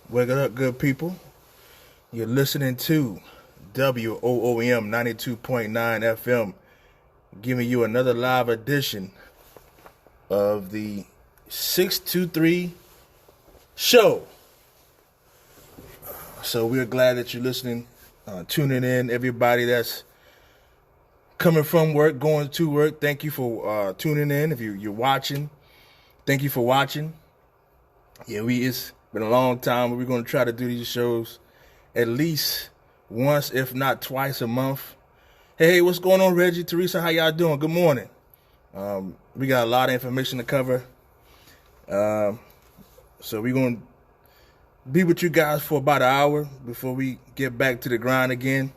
Wake up, good people. You're listening to WOOM 92.9 FM, giving you another live edition of the 623 show. So we're glad that you're listening, tuning in. Everybody that's coming from work, going to work, thank you for tuning in. If you're watching, thank you for watching. Yeah, it's been a long time, but we're going to try to do these shows at least once, if not twice a month. Hey, what's going on, Reggie, Teresa? How y'all doing? Good morning. We got a lot of information to cover. So we're going to be with you guys for about an hour before we get back to the grind again.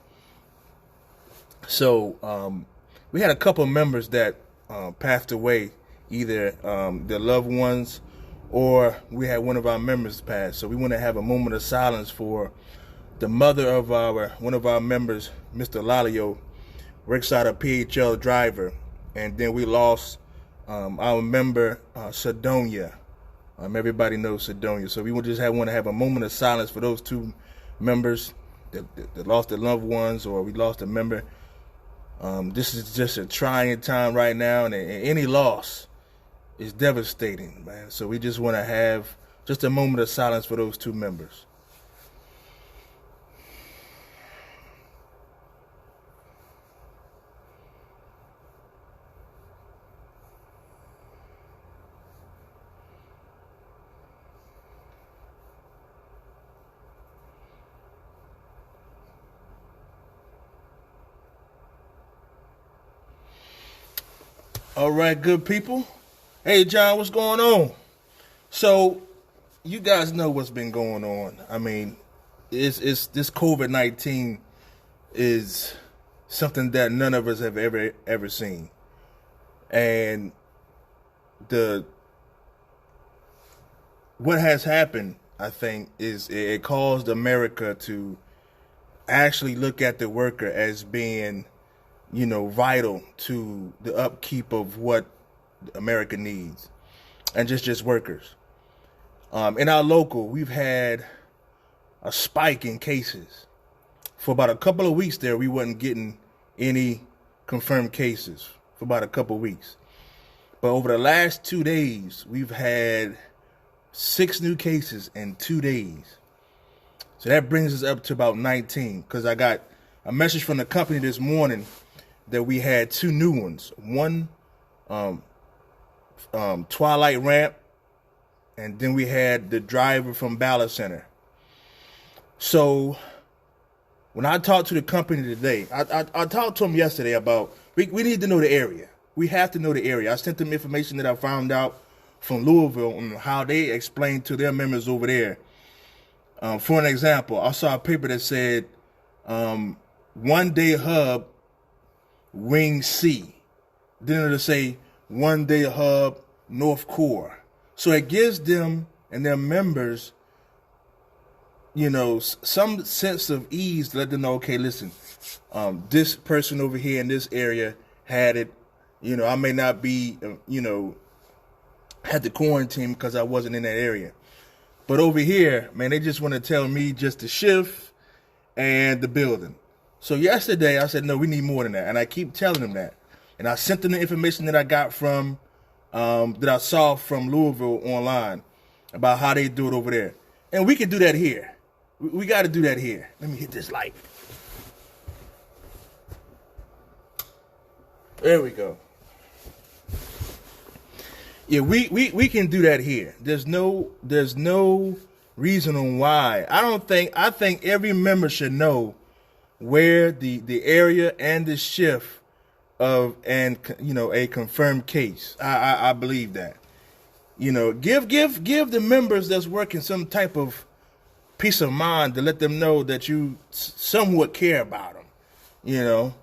So we had a couple of members that passed away, either their loved ones or we had one of our members pass. So we want to have a moment of silence for the mother of one of our members, Mr. Lalio, works out a PHL driver. And then we lost our member, Sedonia. Everybody knows Sedonia. So we want to have a moment of silence for those two members that lost their loved ones, or we lost a member. This is just a trying time right now, and any loss is devastating, man. So we just want to have just a moment of silence for those two members. All right, good people. Hey, John, what's going on? So, you guys know what's been going on. I mean, it's this COVID-19 is something that none of us have ever seen, and what has happened, I think, is it caused America to actually look at the worker as being, vital to the upkeep of what America needs, and just workers. In our local, we've had a spike in cases. For about a couple of weeks there, we wasn't getting any confirmed cases for about a couple of weeks. But over the last 2 days, we've had 6 new cases in 2 days. So that brings us up to about 19, because I got a message from the company this morning that we had 2 new ones. One Twilight Ramp, and then we had the driver from Ballard Center. So when I talked to the company today, I talked to them yesterday about we need to know the area. We have to know the area. I sent them information that I found out from Louisville on how they explained to their members over there. For an example, I saw a paper that said 1 day hub Wing C. Then it'll say 1 day hub North Core. So it gives them and their members, some sense of ease to let them know, okay, listen, this person over here in this area had it. I may not be, had to quarantine because I wasn't in that area. But over here, man, they just want to tell me just the shift and the building. So yesterday I said, no, we need more than that. And I keep telling them that. And I sent them the information that I got from, that I saw from Louisville online about how they do it over there. And we can do that here. We got to do that here. Let me hit this light. There we go. Yeah, we can do that here. There's no reason on why. I think every member should know where the area and the shift of a confirmed case. I believe that. Give the members that's working some type of peace of mind to let them know that you somewhat care about them.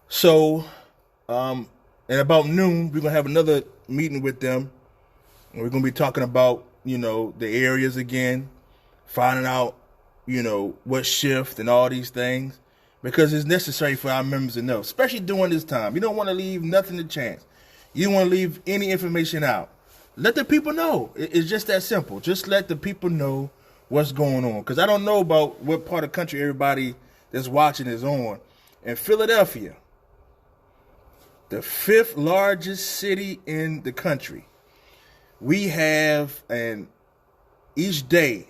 So at about noon we're gonna have another meeting with them, and we're gonna be talking about the areas again, finding out what shift and all these things, because it's necessary for our members to know, especially during this time. You don't want to leave nothing to chance. You don't want to leave any information out. Let the people know. It's just that simple. Just let the people know what's going on. Because I don't know about what part of the country everybody that's watching is on. In Philadelphia, the 5th largest city in the country, we have, and each day,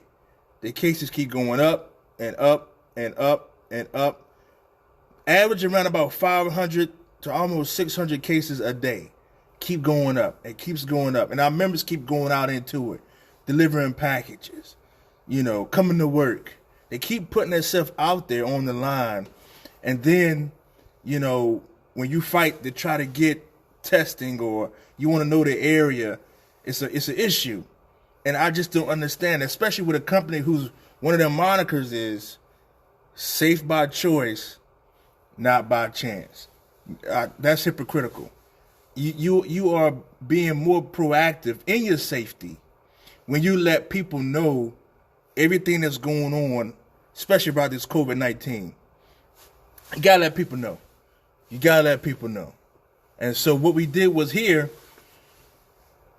the cases keep going up and up and up and up, average around about 500 to almost 600 cases a day. Keep going up. It keeps going up. And our members keep going out into it, delivering packages, coming to work. They keep putting themselves out there on the line. And then, when you fight to try to get testing or you want to know the area, it's an issue. And I just don't understand, especially with a company whose one of their monikers is safe by choice, not by chance. That's hypocritical. You are being more proactive in your safety when you let people know everything that's going on, especially about this COVID-19. You gotta let people know. You gotta let people know. And so what we did was here,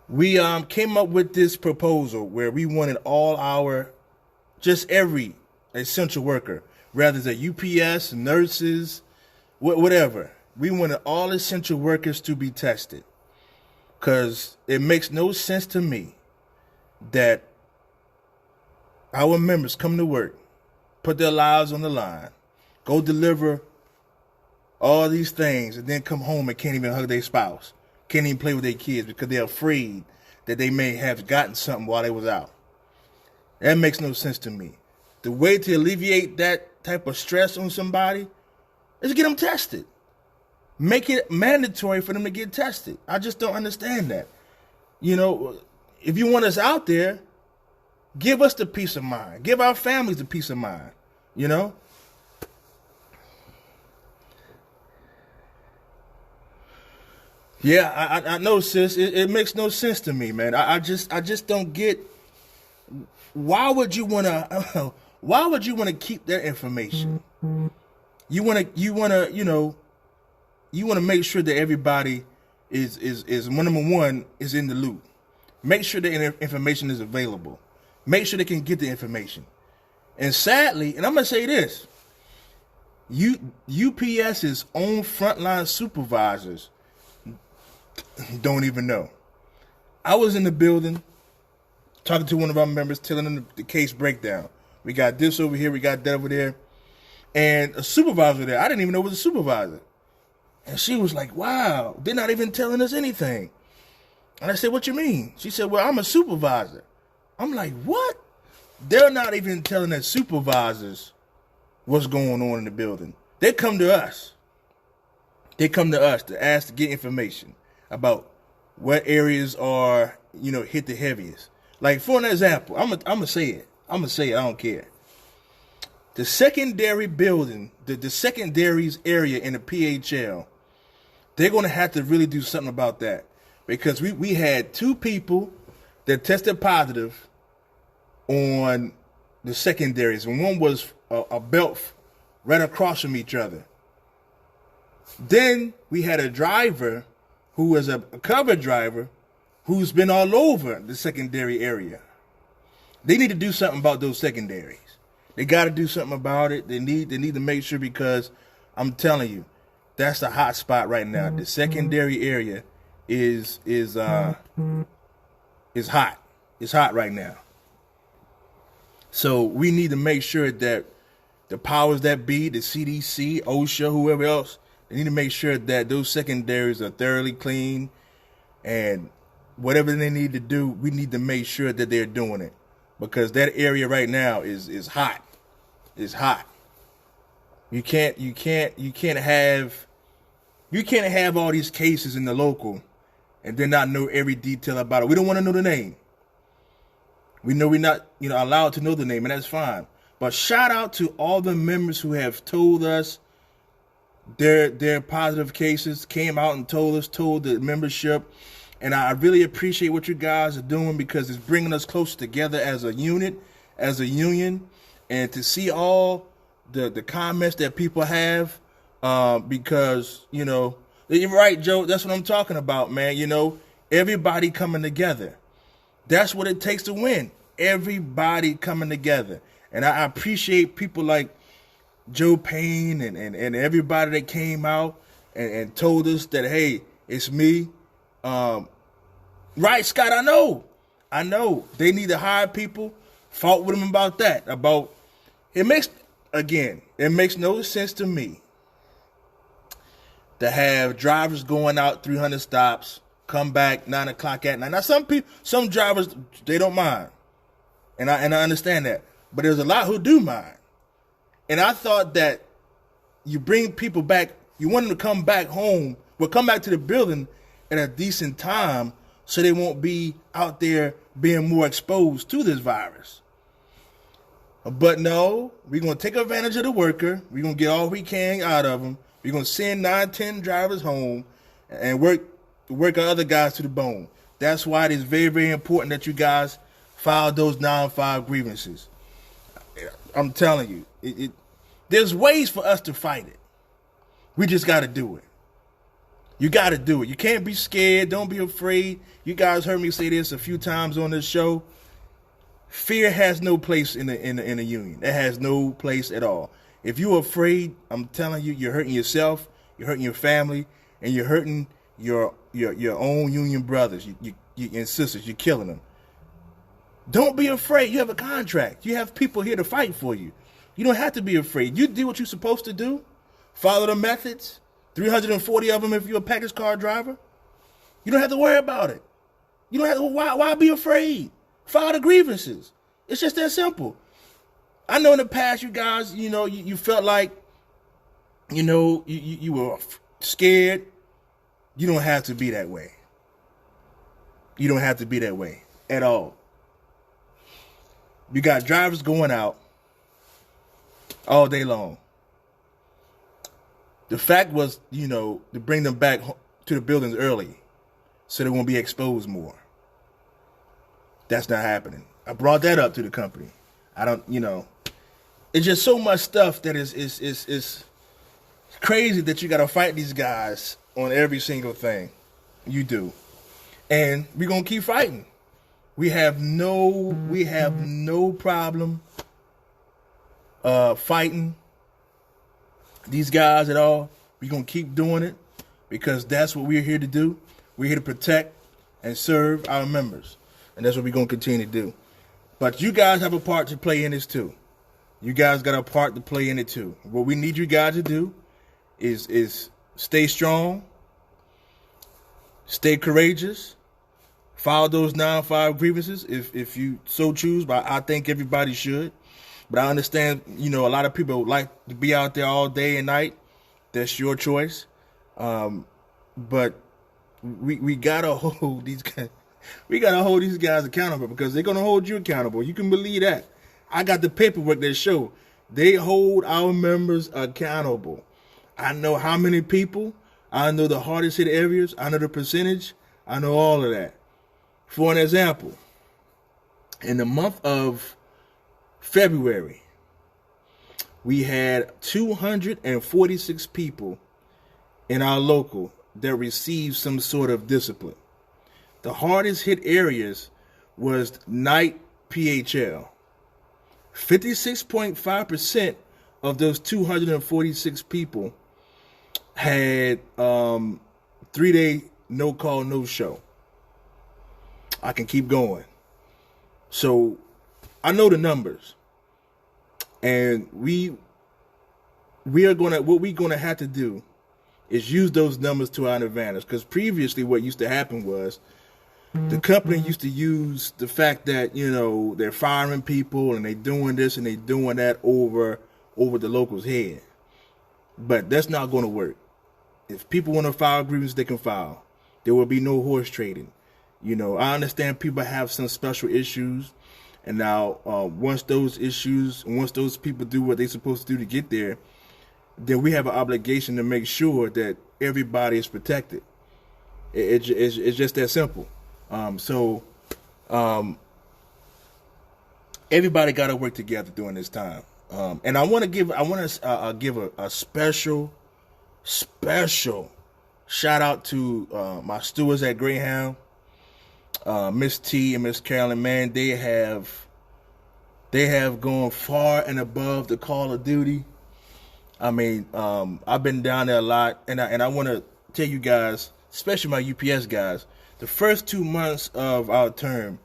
we came up with this proposal where we wanted all our, just every essential worker, whether it's a UPS, nurses, whatever. We wanted all essential workers to be tested, because it makes no sense to me that our members come to work, put their lives on the line, go deliver all these things, and then come home and can't even hug their spouse, can't even play with their kids because they're afraid that they may have gotten something while they was out. That makes no sense to me. The way to alleviate that type of stress on somebody is to get them tested. Make it mandatory for them to get tested. I just don't understand that. If you want us out there, give us the peace of mind. Give our families the peace of mind, Yeah, I know, sis. It makes no sense to me, man. I just don't get, why would you wanna keep their information? You wanna make sure that everybody is number one, is in the loop. Make sure the information is available. Make sure they can get the information. And sadly, and I'm gonna say this, UPS's own frontline supervisors don't even know. I was in the building talking to one of our members, telling them the case breakdown. We got this over here, we got that over there. And a supervisor there, I didn't even know it was a supervisor. And she was like, wow, they're not even telling us anything. And I said, what you mean? She said, well, I'm a supervisor. I'm like, what? They're not even telling their supervisors what's going on in the building. They come to us. They come to us to ask to get information about what areas are, hit the heaviest. Like, for an example, I'm gonna say it. I don't care. The secondary building, the secondaries area in the PHL, they're going to have to really do something about that, because we had 2 people that tested positive on the secondaries, and one was a belt right across from each other. Then we had a driver who was a cover driver who's been all over the secondary area. They need to do something about those secondaries. They got to do something about it. They need to make sure, because I'm telling you, that's the hot spot right now. The secondary area is hot. It's hot right now. So we need to make sure that the powers that be, the CDC, OSHA, whoever else, they need to make sure that those secondaries are thoroughly clean, and whatever they need to do, we need to make sure that they're doing it, because that area right now is hot. It's hot. You can't have all these cases in the local and then not know every detail about it. We don't want to know the name. We know we're not, allowed to know the name, and that's fine. But shout out to all the members who have told us their positive cases, came out and told the membership. And I really appreciate what you guys are doing, because it's bringing us closer together as a unit, as a union, and to see all the comments that people have, because, you're right, Joe, that's what I'm talking about, man. Everybody coming together. That's what it takes to win. everybody coming together. And I appreciate people like Joe Payne and everybody that came out and told us that, hey, it's me. Right, Scott, I know. They need to hire people. Fought with them about that. It makes no sense to me to have drivers going out 300 stops, come back 9 o'clock at night. Now, some drivers, they don't mind. And I understand that. But there's a lot who do mind. And I thought that you bring people back, you want them to come back home, come back to the building at a decent time so they won't be out there being more exposed to this virus. But no, we're going to take advantage of the worker. We're going to get all we can out of them. We're going to send 9, 10 drivers home and work our other guys to the bone. That's why it is very, very important that you guys file those 9-5 grievances. I'm telling you, there's ways for us to fight it. We just got to do it. You got to do it. You can't be scared. Don't be afraid. You guys heard me say this a few times on this show. Fear has no place in the union. It has no place at all. If you're afraid, I'm telling you, you're hurting yourself, you're hurting your family, and you're hurting your own union brothers and sisters. You're killing them. Don't be afraid. You have a contract. You have people here to fight for you. You don't have to be afraid. You do what you're supposed to do. Follow the methods. 340 of them if you're a package car driver. You don't have to worry about it. You don't have to. Why be afraid? File the grievances. It's just that simple. I know in the past, you guys, you felt like, you were scared. You don't have to be that way. You don't have to be that way at all. You got drivers going out all day long. The fact was, to bring them back to the buildings early so they won't be exposed more. That's not happening. I brought that up to the company. It's just so much stuff that is crazy that you got to fight these guys on every single thing you do. And we're going to keep fighting. We have no problem fighting these guys at all. We're going to keep doing it because that's what we're here to do. We're here to protect and serve our members. And that's what we're going to continue to do. But you guys have a part to play in this too. You guys got a part to play in it too. What we need you guys to do is stay strong, stay courageous, file those 9-5 grievances if you so choose, but I think everybody should. But I understand, a lot of people would like to be out there all day and night. That's your choice. But we gotta hold these guys. We gotta hold these guys accountable because they're gonna hold you accountable. You can believe that. I got the paperwork that show they hold our members accountable. I know how many people. I know the hardest hit areas. I know the percentage. I know all of that. For an example, in the month of February, we had 246 people in our local that received some sort of discipline. The hardest hit areas was night PHL. 56.5% of those 246 people had 3-day no call, no show. I can keep going. So I know the numbers. And what we're gonna have to do is use those numbers to our advantage. Because previously what used to happen was the company used to use the fact that, they're firing people and they doing this and they doing that over the locals' head. But that's not going to work. If people want to file grievances, they can file. There will be no horse trading. I understand people have some special issues. And now once those people do what they're supposed to do to get there, then we have an obligation to make sure that everybody is protected. It's just that simple. Everybody got to work together during this time. And I want to give a special shout out to my stewards at Greyhound, Miss T and Miss Carolyn. Man, they have They have gone far and above the call of duty. I mean, I've been down there a lot, and I want to tell you guys, especially my UPS guys, the first 2 months of our term,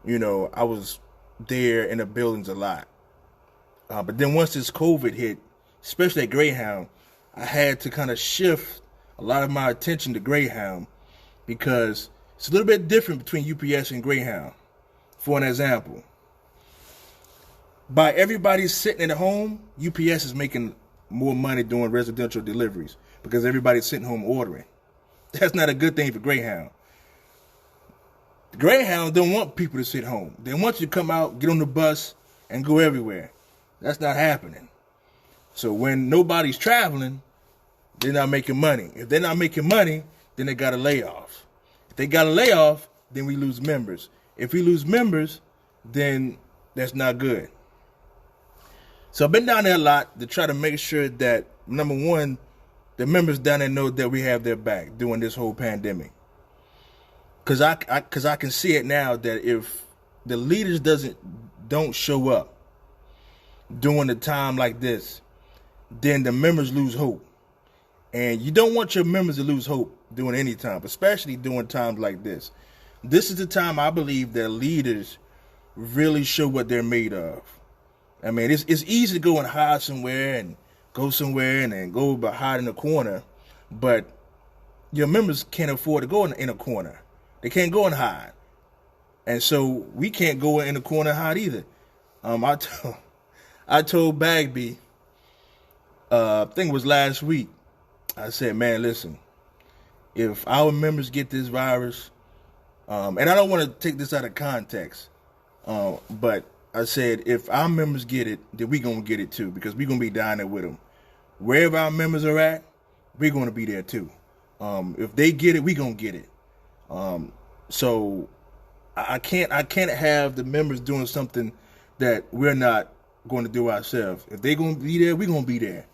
I was there in the buildings a lot. But then once this COVID hit, especially at Greyhound, I had to kind of shift a lot of my attention to Greyhound because it's a little bit different between UPS and Greyhound. For an example, by everybody sitting at home, UPS is making more money doing residential deliveries because everybody's sitting home ordering. That's not a good thing for Greyhound. Greyhound don't want people to sit home. They want you to come out, get on the bus, and go everywhere. That's not happening. So when nobody's traveling, they're not making money. If they're not making money, then they got a layoff. If they got a layoff, then we lose members. If we lose members, then that's not good. So I've been down there a lot to try to make sure that, number one, the members down there know that we have their back during this whole pandemic. Because I can see it now that if the leaders don't show up during a time like this, then the members lose hope. And you don't want your members to lose hope during any time, especially during times like this. This is the time I believe that leaders really show what they're made of. I mean, it's easy to go and hide somewhere and go somewhere and then go but hide in a corner, but your members can't afford to go in a corner. They can't go and hide. And so we can't go in a corner and hide either. I told Bagby, I think it was last week, I said, man, listen, if our members get this virus, and I don't want to take this out of context, but I said, if our members get it, then we going to get it too, because we're going to be down there with them. Wherever our members are at, we're going to be there too. If they get it, we going to get it. So I can't have the members doing something that we're not going to do ourselves. If they're going to be there, we're going to be there.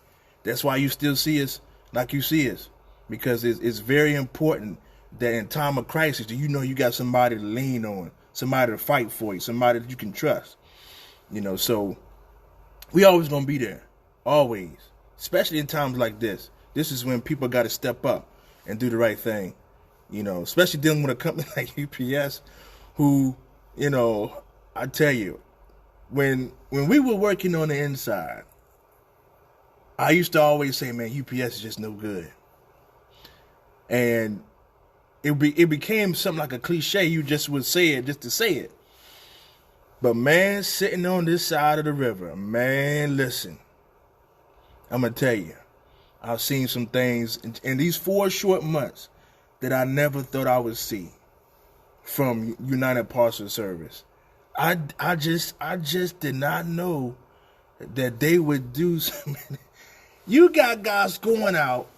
That's why you still see us like you see us, because it's very important that in time of crisis, you got somebody to lean on, somebody to fight for you, somebody that you can trust. So we always going to be there, always, especially in times like this. This is when people got to step up and do the right thing, especially dealing with a company like UPS who, I tell you, when we were working on the inside, I used to always say, man, UPS is just no good. And it became something like a cliche. You just would say it just to say it. But man, sitting on this side of the river, man, listen, I'm going to tell you, I've seen some things in these 4 short months that I never thought I would see from United Parcel Service. I just did not know that they would do something. You got guys going out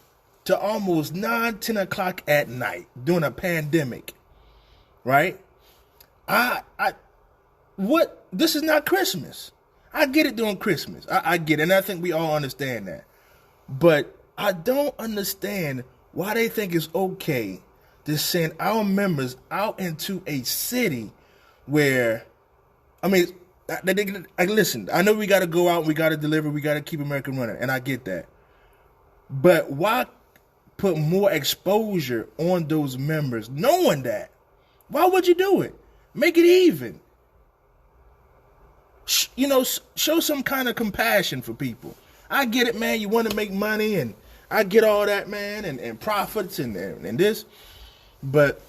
to almost 9, 10 o'clock at night during a pandemic, right? This is not Christmas. I get it during Christmas. I get it, and I think we all understand that. But I don't understand why they think it's okay to send our members out into a city where, listen, I know we got to go out, we got to deliver, we got to keep America running, and I get that. But why put more exposure on those members knowing that? Why would you do it? Make it even. Show some kind of compassion for people. I get it, man. You want to make money, and I get all that, man, and profits and this. But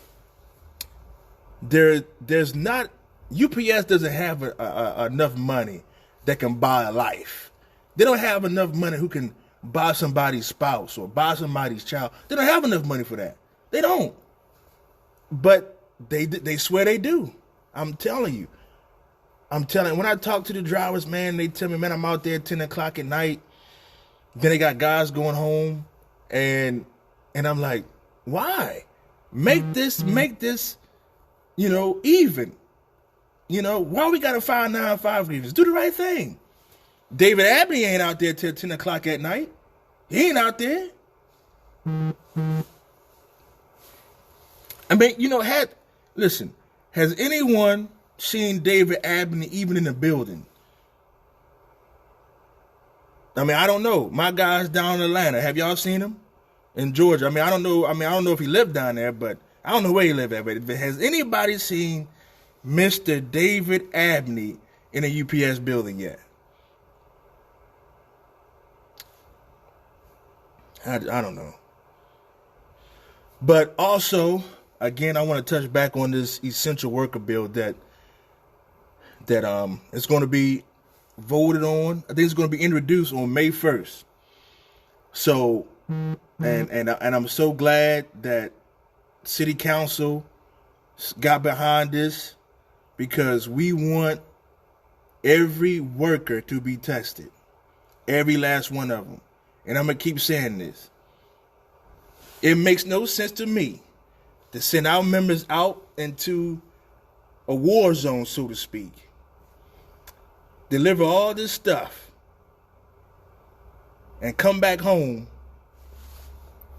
there's not, UPS doesn't have enough money that can buy a life. They don't have enough money who can buy somebody's spouse or buy somebody's child. They don't have enough money for that. They don't. But they swear they do. I'm telling you. When I talk to the drivers, man, they tell me, man, I'm out there at 10 o'clock at night. Then they got guys going home. And I'm like, why? Make this, even. Why we got to file 9-5 grievance? Do the right thing. David Abney ain't out there till 10 o'clock at night. He ain't out there. Has anyone seen David Abney even in the building I mean, I don't know. My guy's down in Atlanta. Have y'all seen him? In Georgia. I mean, I don't know. I don't know if he lived down there, but I don't know where he lived at. But has anybody seen Mr. David Abney in a UPS building yet? I don't know. But also, again, I want to touch back on this essential worker bill that it's going to be voted on. I think it's going to be introduced on May 1st. So, and I'm so glad that City Council got behind this, because we want every worker to be tested, every last one of them. And I'm going to keep saying this. It makes no sense to me to send our members out into a war zone, so to speak, deliver all this stuff, and come back home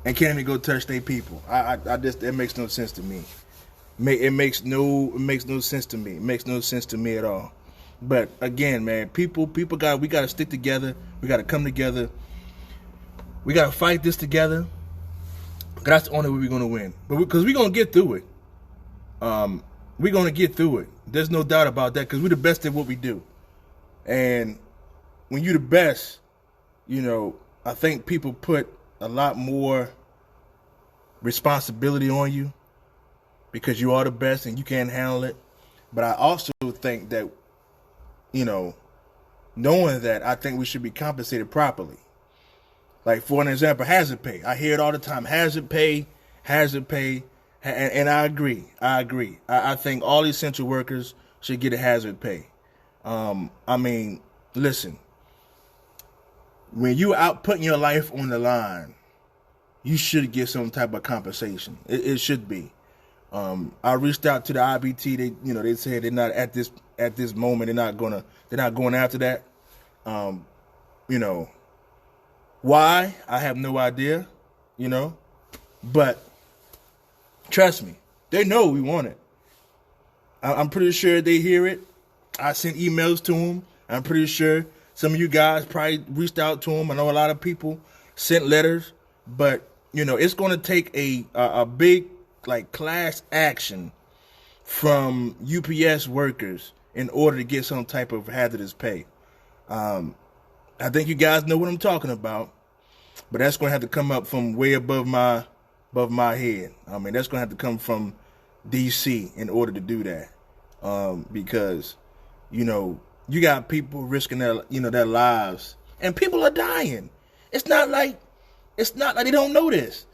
and can't even go touch their people. It makes no sense to me. It makes no sense to me. It makes no sense to me at all. But again, man, we got to stick together. We got to come together. We got to fight this together. That's the only way we're going to win. But because we're going to get through it. We're going to get through it. There's no doubt about that, because we're the best at what we do. And when you're the best, I think people put a lot more responsibility on you because you are the best and you can't handle it. But I also think that, knowing that, I think we should be compensated properly. Like, for an example, hazard pay. I hear it all the time. Hazard pay. And I agree. I think all essential workers should get a hazard pay. Listen, when you out putting your life on the line, you should get some type of compensation. It should be. I reached out to the IBT. They said they're not at this moment. They're not going after that. Why? I have no idea, but trust me, they know we want it. I'm pretty sure they hear it. I sent emails to them. I'm pretty sure some of you guys probably reached out to them. I know a lot of people sent letters, but it's going to take a big class action from UPS workers in order to get some type of hazardous pay. I think you guys know what I'm talking about, but that's going to have to come up from way above my head. That's going to have to come from DC in order to do that, because you got people risking their lives, and people are dying. It's not like they don't know this.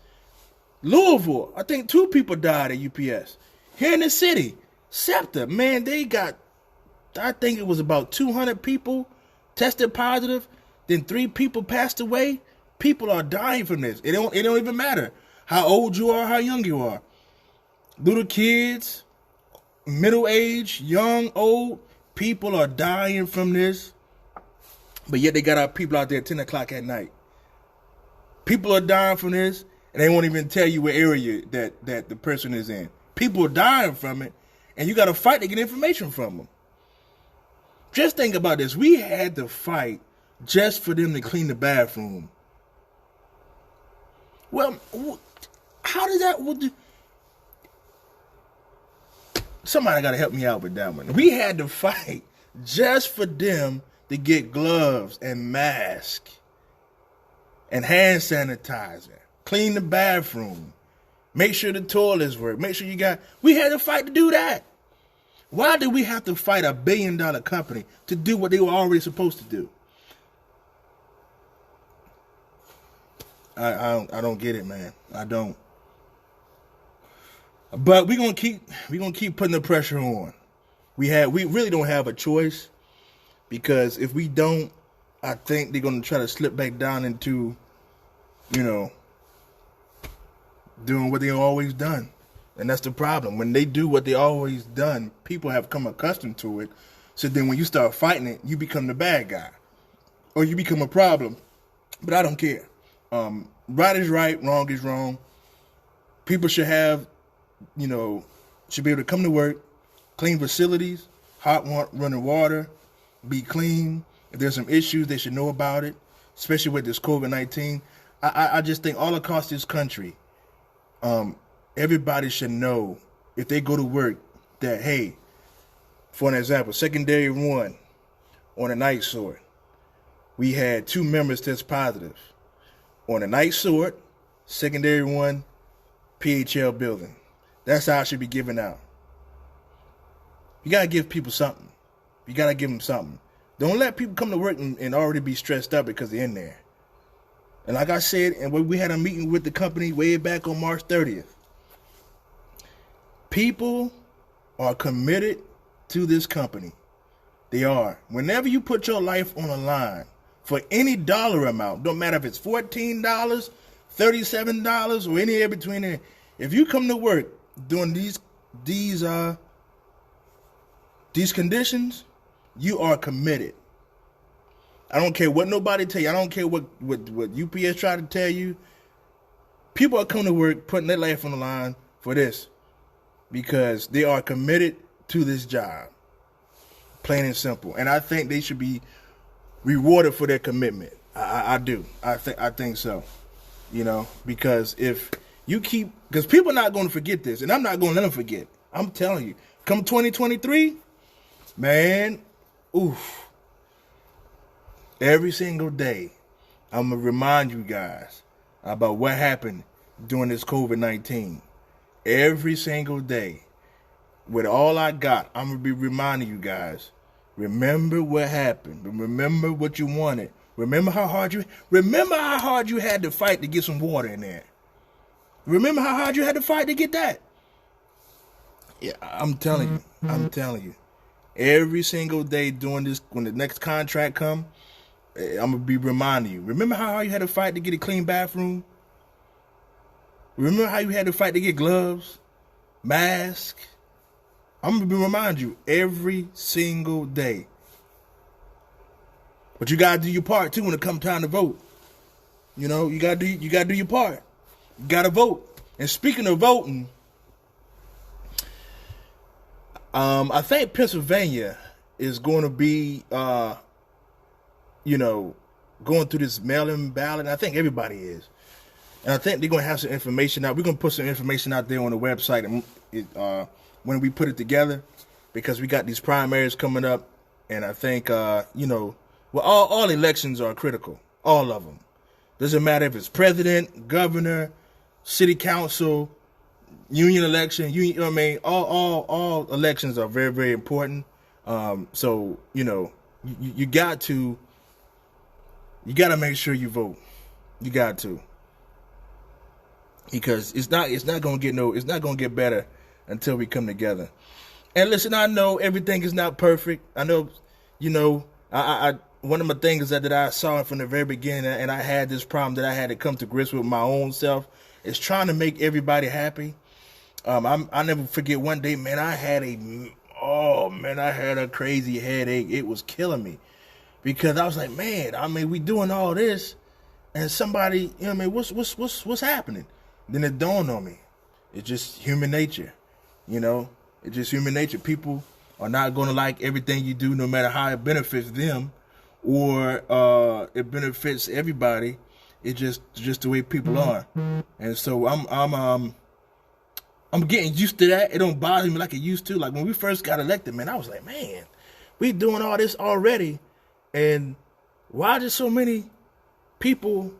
Louisville, I think 2 people died at UPS. Here in the city, SEPTA, man, they got, I think it was about 200 people tested positive. Then 3 people passed away. People are dying from this. It don't even matter how old you are, how young you are. Little kids, middle age, young, old, people are dying from this. But yet they got our people out there at 10 o'clock at night. People are dying from this, and they won't even tell you what area that the person is in. People are dying from it, and you got to fight to get information from them. Just think about this. We had to fight just for them to clean the bathroom. Well, how does that... Somebody got to help me out with that one. We had to fight just for them to get gloves and masks and hand sanitizer, clean the bathroom, make sure the toilets work, make sure we had to fight to do that. Why did we have to fight a $1 billion company to do what they were already supposed to do? I don't get it, man. I don't. But we're gonna keep putting the pressure on. We really don't have a choice, because if we don't, I think they're gonna try to slip back down into, doing what they always done. And that's the problem. When they do what they always done, people have come accustomed to it. So then when you start fighting it, you become the bad guy, or you become a problem. But I don't care. Right is right, wrong is wrong. People should have, should be able to come to work, clean facilities, hot running water, be clean. If there's some issues, they should know about it. especially with this COVID-19. I just think all across this country, everybody should know if they go to work that, hey, for an example, secondary 1 on a night sort, we had 2 members test positive. On a night sort, secondary 1, PHL building. That's how it should be given out. You got to give people something. You got to give them something. Don't let people come to work and already be stressed out because they're in there. And like I said, and when we had a meeting with the company way back on March 30th, people are committed to this company. They are. Whenever you put your life on the line for any dollar amount, don't matter if it's $14, $37, or anywhere between there, if you come to work during these conditions, you are committed. I don't care what nobody tell you. I don't care what UPS try to tell you. People are coming to work, putting their life on the line for this because they are committed to this job. Plain and simple. And I think they should be rewarded for their commitment. I do. I think so. You know, because if you keep, because people are not going to forget this, and I'm not going to let them forget. I'm telling you, come 2023, man, oof. Every single day, I'm going to remind you guys about what happened during this COVID-19. Every single day, with all I got, I'm going to be reminding you guys, remember what happened. Remember what you wanted. Remember how hard you had to fight to get some water in there. Remember how hard you had to fight to get that. Yeah, I'm telling you. Every single day during this, when the next contract come, I'm going to be reminding you. Remember how hard you had to fight to get a clean bathroom? Remember how you had to fight to get gloves, mask? I'm going to be reminding you every single day. But you got to do your part, too, when it comes time to vote. You know, you got to do your part. You got to vote. And speaking of voting, I think Pennsylvania is going to be, going through this mail-in ballot. I think everybody is. And I think they're going to have some information out. We're going to put some information out there on the website when we put it together, because we got these primaries coming up. And I think, all elections are critical. All of them. Doesn't matter if it's president, governor, city council, union election, all elections are very, very important. So, you got to make sure you vote. You got to. Because it's not going to get better until we come together. And listen, I know everything is not perfect. I know, I one of the things that I saw from the very beginning, and I had this problem that I had to come to grips with my own self, is trying to make everybody happy. I never forget one day, man, I had a crazy headache. It was killing me because I was like, man, we doing all this, and somebody, what's happening? Then it dawned on me, it's just human nature, It's just human nature. People are not going to like everything you do, no matter how it benefits them or it benefits everybody. It's just the way people are, and so I'm getting used to that. It don't bother me like it used to. Like when we first got elected, man, I was like, man, we doing all this already, and why just so many people,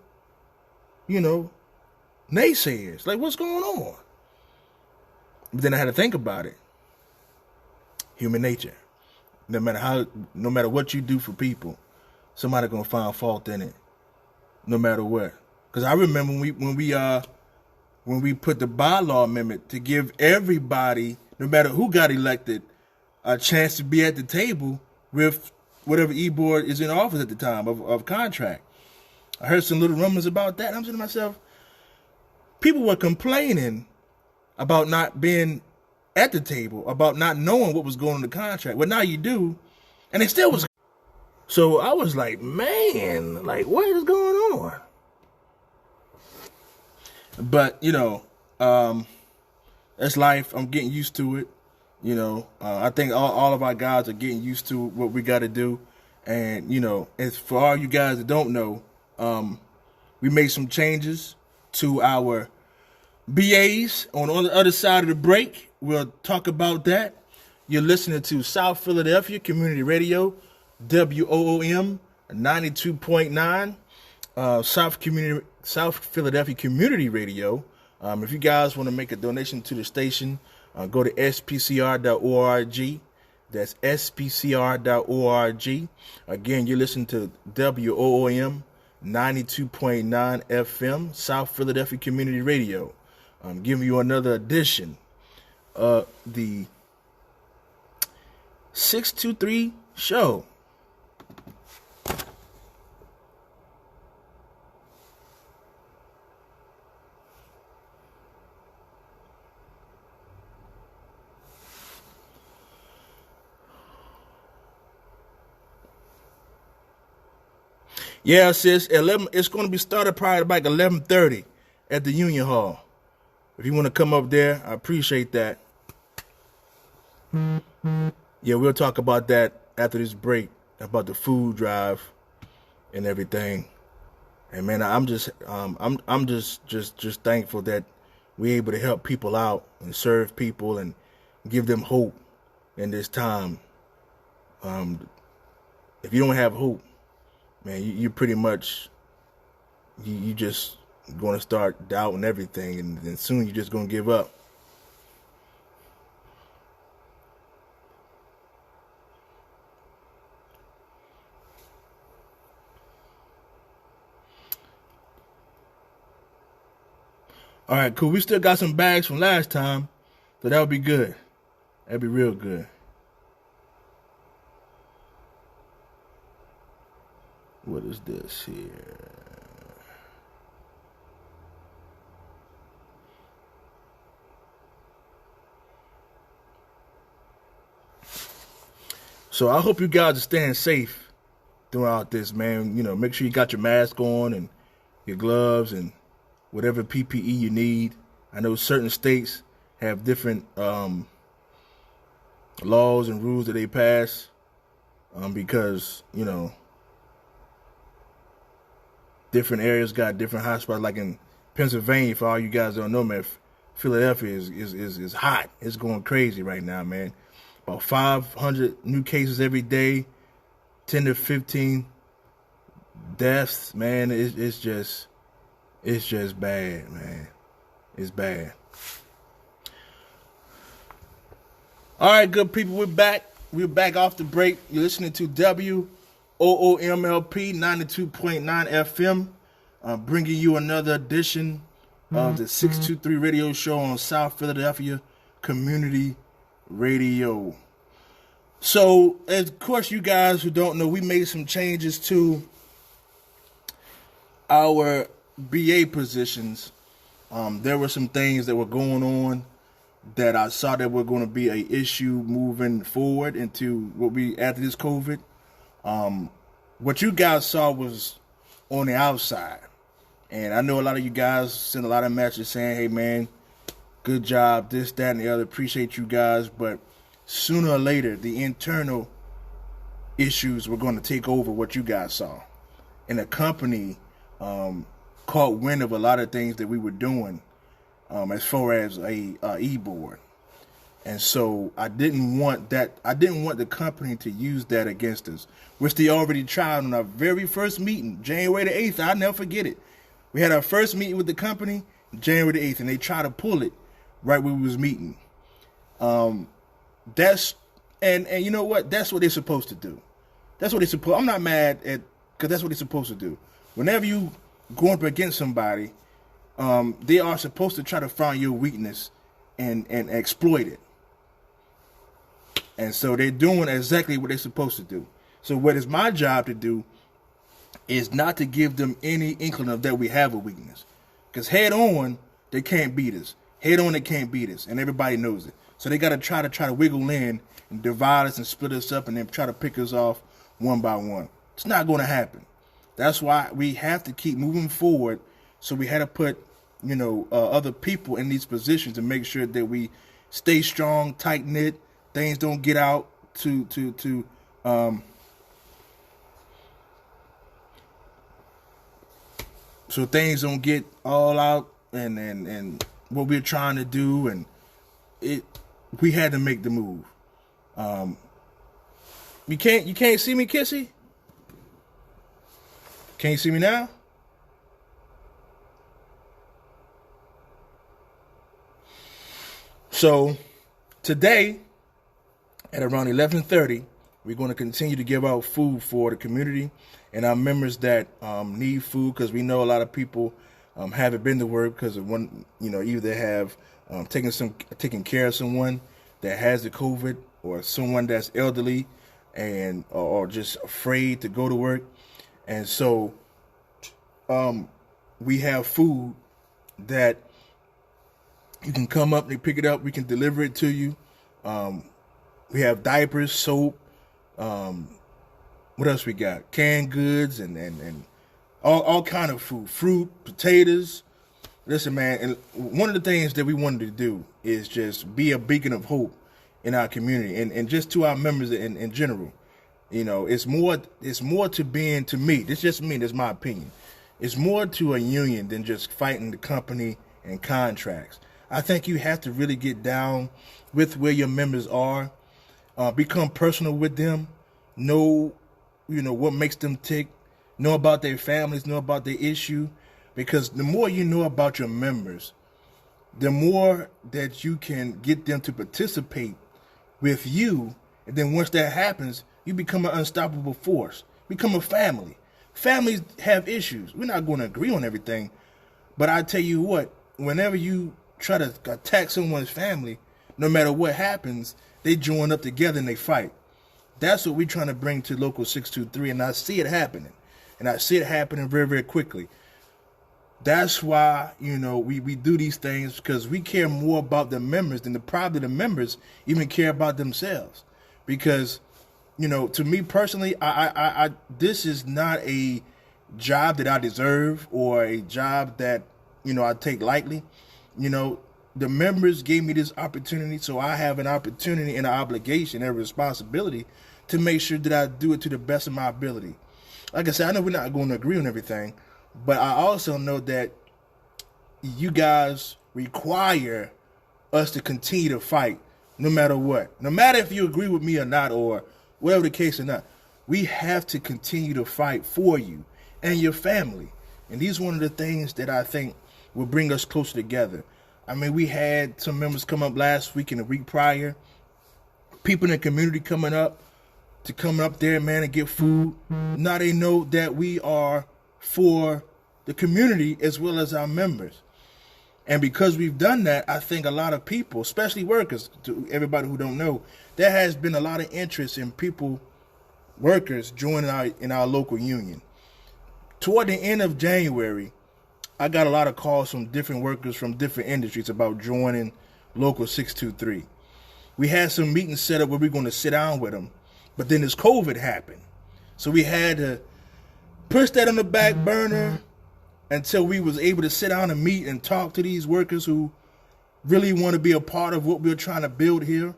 naysayers? Like, what's going on? But then I had to think about it. Human nature. No matter what you do for people, somebody gonna find fault in it. No matter what. Because I remember when we put the bylaw amendment to give everybody, no matter who got elected, a chance to be at the table with whatever e-board is in office at the time of contract. I heard some little rumors about that. I'm saying to myself, people were complaining about not being at the table, about not knowing what was going on in the contract. Well, now you do, and it still was. So I was like, man, like, what is going on? But, that's life. I'm getting used to it. I think all of our guys are getting used to what we got to do. And, it's for all you guys that don't know, We made some changes to our BAs on the other side of the break. We'll talk about that. You're listening to South Philadelphia Community Radio, WOOM 92.9, South Philadelphia Community Radio. If you guys want to make a donation to the station, go to spcr.org. That's spcr.org. Again, you're listening to WOOM 92.9 FM, South Philadelphia Community Radio. I'm giving you another edition of the 623 show. Yeah, sis, 11. It's going to be started probably about 11:30 at the Union Hall. If you want to come up there, I appreciate that. Yeah, we'll talk about that after this break, about the food drive and everything. And man, I'm just thankful that we're able to help people out and serve people and give them hope in this time. If you don't have hope, man, you pretty much, you just going to start doubting everything, and then soon you're just going to give up. All right, cool. We still got some bags from last time, so that would be good. That'd be real good. What is this here? So I hope you guys are staying safe throughout this, man. You know, make sure you got your mask on and your gloves and whatever PPE you need. I know certain states have different laws and rules that they pass because, you know, different areas got different hotspots. Like in Pennsylvania, for all you guys don't know, man, Philadelphia is hot. It's going crazy right now, man. About 500 new cases every day, 10 to 15 deaths, man. It's just bad, man. It's bad. All right, good people, we're back. We're back off the break. You're listening to WOOMLP 92.9 FM, bringing you another edition of the 623 radio show on South Philadelphia Community Radio. So, of course, you guys who don't know, we made some changes to our BA positions. There were some things that were going on that I saw that were going to be an issue moving forward into what we after this COVID. What you guys saw was on the outside, and I know a lot of you guys sent a lot of messages saying, "Hey, man, good job, this, that, and the other. Appreciate you guys." But sooner or later, the internal issues were going to take over what you guys saw, and the company caught wind of a lot of things that we were doing as far as a e-board. And so I didn't want the company to use that against us, which they already tried on our very first meeting, January the 8th. I'll never forget it. We had our first meeting with the company, January the 8th, and they tried to pull it right where we was meeting. And you know what? That's what they're supposed to do. That's what they're supposed. I'm not mad at, because that's what they're supposed to do. Whenever you go up against somebody, they are supposed to try to find your weakness and exploit it. And so they're doing exactly what they're supposed to do. So what is my job to do is not to give them any inkling of that we have a weakness. Because head on, they can't beat us. Head on, they can't beat us. And everybody knows it. So they got to try to wiggle in and divide us and split us up and then try to pick us off one by one. It's not going to happen. That's why we have to keep moving forward. So we had to put, other people in these positions to make sure that we stay strong, tight knit. Things don't get out so things don't get all out and what we're trying to do, and we had to make the move. You can't see me, Kissy? Can't you see me now? So today at around 11:30, we're going to continue to give out food for the community and our members that need food, because we know a lot of people haven't been to work because of one, either they have taking care of someone that has the COVID, or someone that's elderly and or just afraid to go to work. And so we have food that you can come up and pick it up. We can deliver it to you. We have diapers, soap. What else we got? Canned goods and all kind of food, fruit, potatoes. Listen, man, and one of the things that we wanted to do is just be a beacon of hope in our community and just to our members in general. It's more to being, to me, this is just me, that's my opinion. It's more to a union than just fighting the company and contracts. I think you have to really get down with where your members are, become personal with them, know, what makes them tick, know about their families, know about their issue, because the more you know about your members, the more that you can get them to participate with you. And then once that happens, you become an unstoppable force, become a family. Families have issues. We're not going to agree on everything, but I tell you what, whenever you try to attack someone's family, no matter what happens, they join up together and they fight. That's what we're trying to bring to Local 623, and I see it happening. And I see it happening very, very quickly. That's why, we do these things, because we care more about the members than probably the members even care about themselves. Because, to me personally, I this is not a job that I deserve or a job that, I take lightly. The members gave me this opportunity, so I have an opportunity and an obligation and a responsibility to make sure that I do it to the best of my ability. Like I said, I know we're not going to agree on everything, but I also know that you guys require us to continue to fight no matter what. No matter if you agree with me or not, or whatever the case or not, we have to continue to fight for you and your family. And these are one of the things that I think will bring us closer together. I mean, we had some members come up last week and the week prior. People in the community coming up there, man, and get food. Now they know that we are for the community as well as our members. And because we've done that, I think a lot of people, especially workers, to everybody who don't know, there has been a lot of interest in workers joining in our local union. Toward the end of January, I got a lot of calls from different workers from different industries about joining Local 623. We had some meetings set up where we're going to sit down with them, but then this COVID happened. So we had to push that on the back burner until we was able to sit down and meet and talk to these workers who really want to be a part of what we're trying to build here.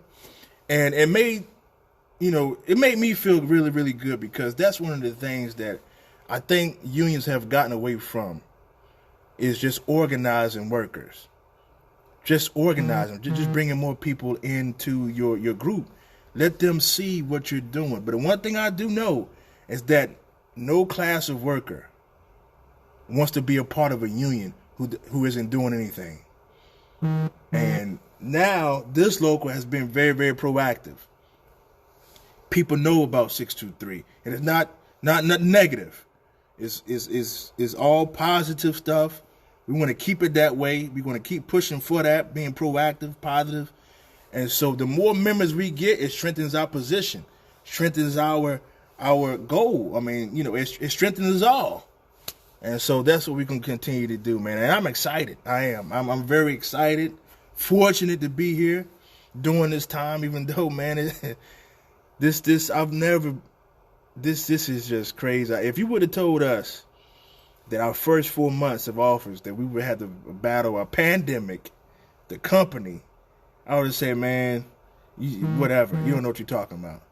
And it made me feel really, really good, because that's one of the things that I think unions have gotten away from, is just organizing workers. Just organizing, just bringing more people into your group. Let them see what you're doing. But the one thing I do know is that no class of worker wants to be a part of a union who isn't doing anything. And now this local has been very, very proactive. People know about 623, and it's not negative. It's all positive stuff. We want to keep it that way. We're going to keep pushing for that, being proactive, positive. And so the more members we get, it strengthens our position, strengthens our goal. I mean, it strengthens us all. And so that's what we're going to continue to do, man. And I'm excited. I am. I'm very excited, fortunate to be here during this time, even though, man, this is just crazy. If you would have told us that our first 4 months of office that we would have to battle a pandemic, the company, I would have said, man, whatever. You don't know what you're talking about.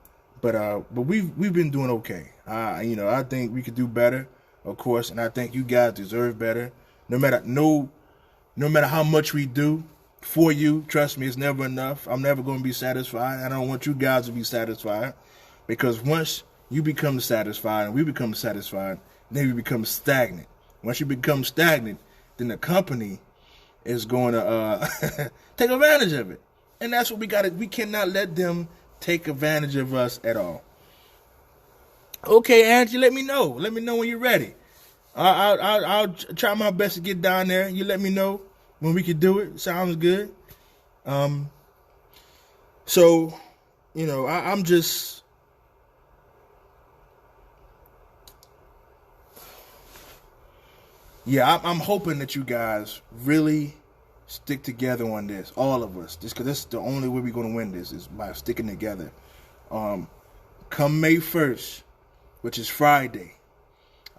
But we've been doing okay. I think we could do better. of course, and I think you guys deserve better. No matter how much we do for you, trust me, it's never enough. I'm never going to be satisfied. I don't want you guys to be satisfied, because once you become satisfied and we become satisfied, then we become stagnant. Once you become stagnant, then the company is going to take advantage of it. And that's what we got to, we cannot let them take advantage of us at all. Okay, Angie, let me know. Let me know when you're ready. I'll try my best to get down there. You let me know when we can do it. Sounds good. So, I'm just, I'm hoping that you guys really stick together on this, all of us. Just because this is the only way we're going to win this is by sticking together. Come May 1st, which is Friday,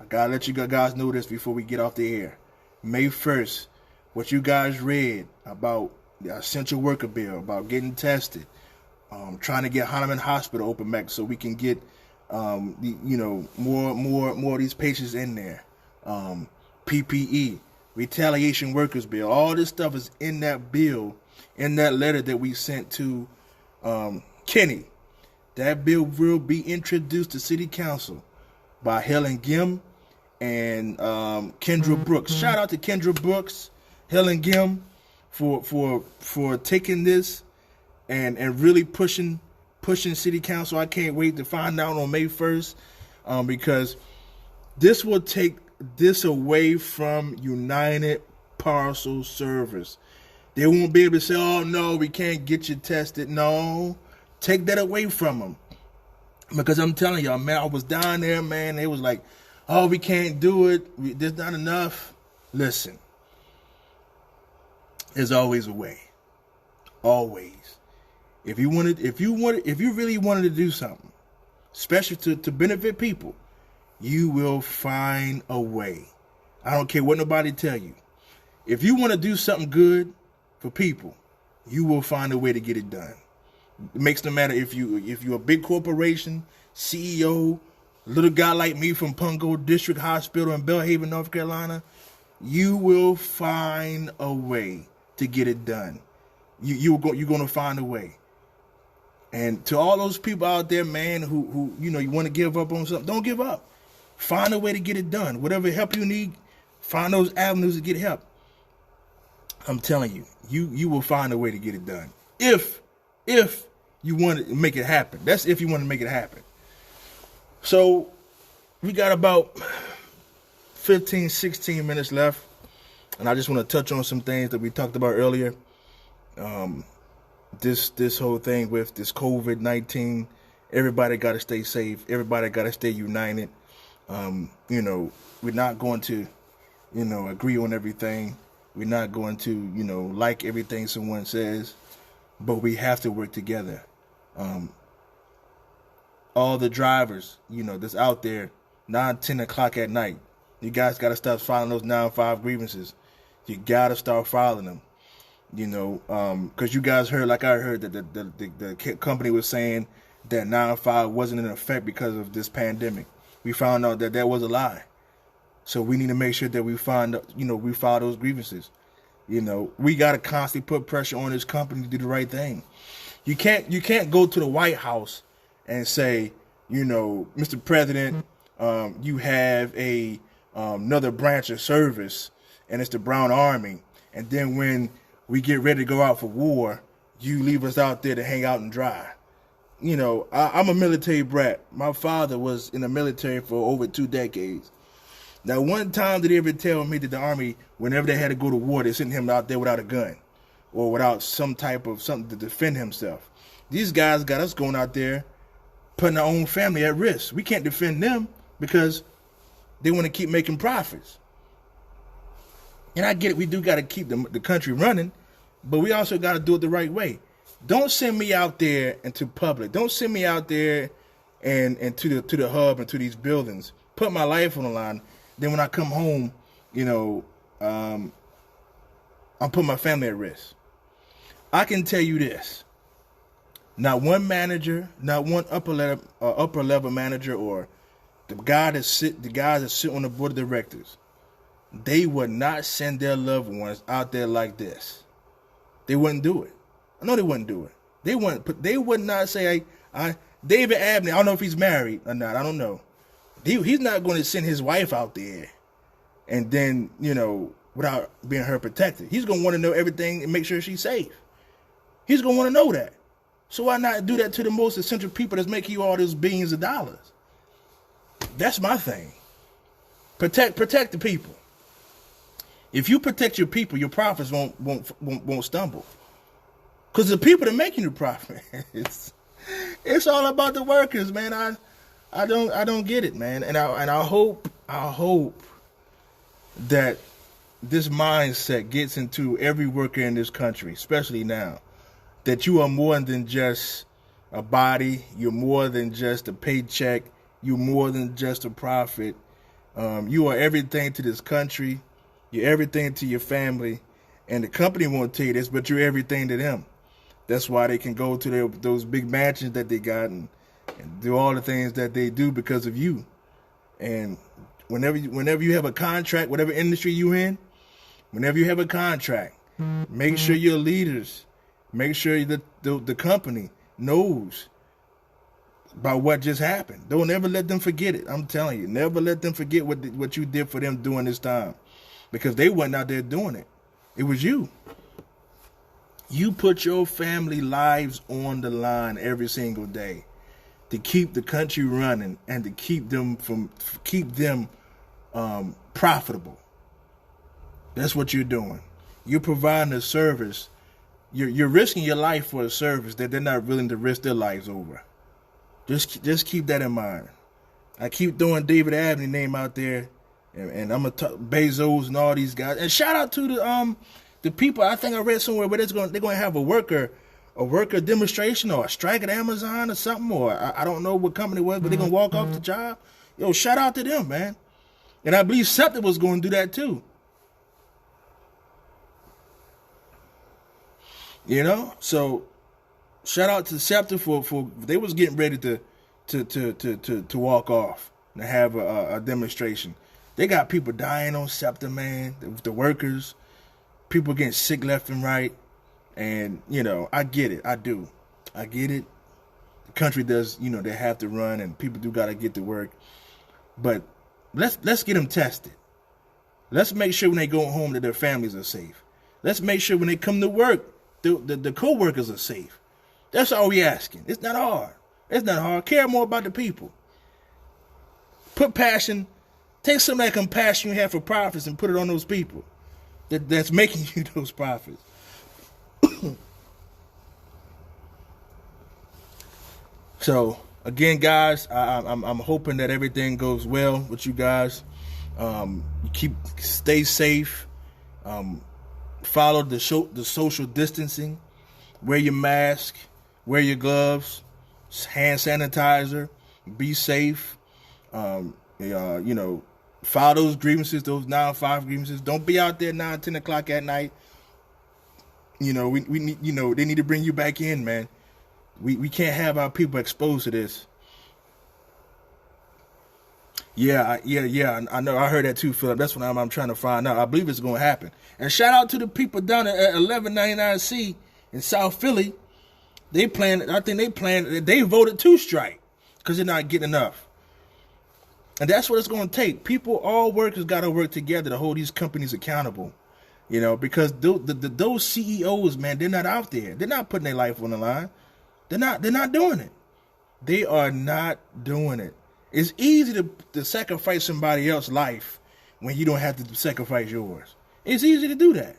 I gotta let you guys know this before we get off the air. May 1st, what you guys read about the essential worker bill, about getting tested, trying to get Hahnemann Hospital open back so we can get, more of these patients in there. PPE, retaliation workers bill, all this stuff is in that bill, in that letter that we sent to Kenny. That bill will be introduced to City Council by Helen Gim and Kendra Brooks. Shout out to Kendra Brooks, Helen Gim, for taking this and really pushing City Council. I can't wait to find out on May 1st, because this will take this away from United Parcel Service. They won't be able to say, "Oh no, we can't get you tested." No, take that away from them. Because I'm telling y'all, man, I was down there, man. They was like, "Oh, we can't do it. There's not enough." Listen, there's always a way. Always. If you really wanted to do something, especially to benefit people, you will find a way. I don't care what nobody tell you. If you want to do something good for people, you will find a way to get it done. It makes no matter if you're a big corporation, CEO, little guy like me from Pungo District Hospital in Belhaven, North Carolina, you will find a way to get it done. You're going to find a way. And to all those people out there, man, who you want to give up on something, don't give up. Find a way to get it done. Whatever help you need, find those avenues to get help. I'm telling you, you will find a way to get it done. If you want to make it happen. That's if you want to make it happen. So we got about 15, 16 minutes left. And I just want to touch on some things that we talked about earlier. This whole thing with this COVID-19, everybody got to stay safe. Everybody got to stay united. We're not going to, agree on everything. We're not going to, like everything someone says, but we have to work together. All the drivers, that's out there, 9, 10 o'clock at night, you guys got to start filing those 9-5 grievances. You got to start filing them, because you guys heard, like I heard, that the company was saying that 9-5 wasn't in effect because of this pandemic. We found out that was a lie. So we need to make sure that we file those grievances. We got to constantly put pressure on this company to do the right thing. You can't go to the White House and say, Mr. President, you have another branch of service, and it's the Brown Army. And then when we get ready to go out for war, you leave us out there to hang out and dry. I'm a military brat. My father was in the military for over 2 decades. Now, one time did he ever tell me that the Army, whenever they had to go to war, they sent him out there without a gun or without some type of something to defend himself. These guys got us going out there putting our own family at risk. We can't defend them because they want to keep making profits. And I get it, we do got to keep the country running, but we also got to do it the right way. Don't send me out there into public. Don't send me out there and to the hub and to these buildings. Put my life on the line. Then when I come home, I'm putting my family at risk. I can tell you this. Not one manager, not one upper level manager or the guys that sit on the board of directors, they would not send their loved ones out there like this. They wouldn't do it. I know they wouldn't do it. They would not say, David Abney, I don't know if he's married or not. I don't know. He's not going to send his wife out there and then, without being her protected. He's going to want to know everything and make sure she's safe. He's going to want to know that. So why not do that to the most essential people that's making you all those billions of dollars? That's my thing. Protect the people. If you protect your people, your profits won't stumble. Because the people that are making the profit, it's all about the workers, man. I don't get it, man. And I hope that this mindset gets into every worker in this country, especially now, that you are more than just a body. You're more than just a paycheck. You're more than just a profit. You are everything to this country. You're everything to your family. And the company won't tell you this, but you're everything to them. That's why they can go to those big mansions that they got and do all the things that they do because of you. And whenever you have a contract, whatever industry you're in, whenever you have a contract, make sure your leaders, make sure that the company knows about what just happened. Don't ever let them forget it. I'm telling you, never let them forget what you did for them during this time, because they wasn't out there doing it. It was you. You put your family lives on the line every single day to keep the country running and to keep them profitable. That's what you're doing. You're providing a service. You're risking your life for a service that they're not willing to risk their lives over. Just keep that in mind. I keep throwing David Abney name out there, and I'm gonna talk Bezos and all these guys. And shout out to the people. I think I read somewhere where they're gonna have a worker demonstration or a strike at Amazon or something, or I don't know what company it was, but they're gonna walk off the job. Yo, shout out to them, man. And I believe SEPTA was going to do that too. So shout out to SEPTA for they was getting ready to walk off and have a demonstration. They got people dying on SEPTA, man. The workers, people getting sick left and right, and I get it. I do. I get it. The country does, they have to run, and people do got to get to work. But let's get them tested. Let's make sure when they go home that their families are safe. Let's make sure when they come to work, the co-workers are safe. That's all we asking. It's not hard. It's not hard. Care more about the people. Put passion. Take some of that compassion you have for profits and put it on those people that's making you those profits. So again, guys, I'm hoping that everything goes well with you guys. You stay safe. Follow the social distancing. Wear your mask. Wear your gloves. Hand sanitizer. Be safe. File those grievances, those 9-5 grievances. Don't be out there 9-10 o'clock at night. We need. They need to bring you back in, man. We can't have our people exposed to this. Yeah. I know. I heard that too, Philip. That's what I'm trying to find out. I believe it's going to happen. And shout out to the people down at 1199C in South Philly. They voted to strike because they're not getting enough. And that's what it's going to take. All workers got to work together to hold these companies accountable. Because those CEOs, man, they're not out there. They're not putting their life on the line. They're not doing it. They are not doing it. It's easy to sacrifice somebody else's life when you don't have to sacrifice yours. It's easy to do that.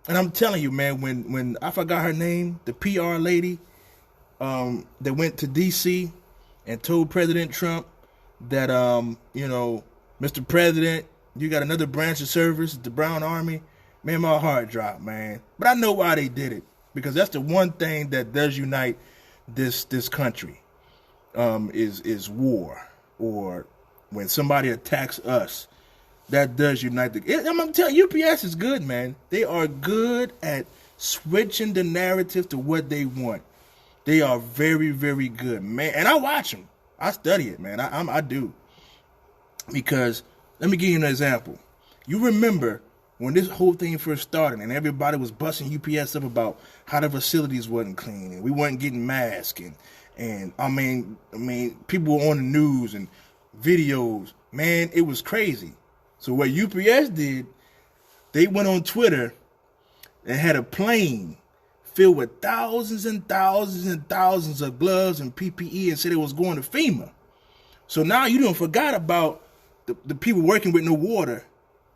And I'm telling you, man, when I forgot her name, the PR lady that went to D.C. and told President Trump that, Mr. President, you got another branch of service, the Brown Army. Man, my heart dropped, man. But I know why they did it. Because that's the one thing that does unite this country, is war. Or when somebody attacks us, that does unite I'm going to tell you, UPS is good, man. They are good at switching the narrative to what they want. They are very, very good, man. And I watch them. I study it, man. I do. Because let me give you an example. You remember when this whole thing first started and everybody was busting UPS up about how the facilities wasn't clean and we weren't getting masks and I mean people were on the news and videos. Man, it was crazy. So what UPS did, they went on Twitter and had a plane filled with thousands and thousands and thousands of gloves and PPE and said it was going to FEMA. So now you don't forgot about the people working with no water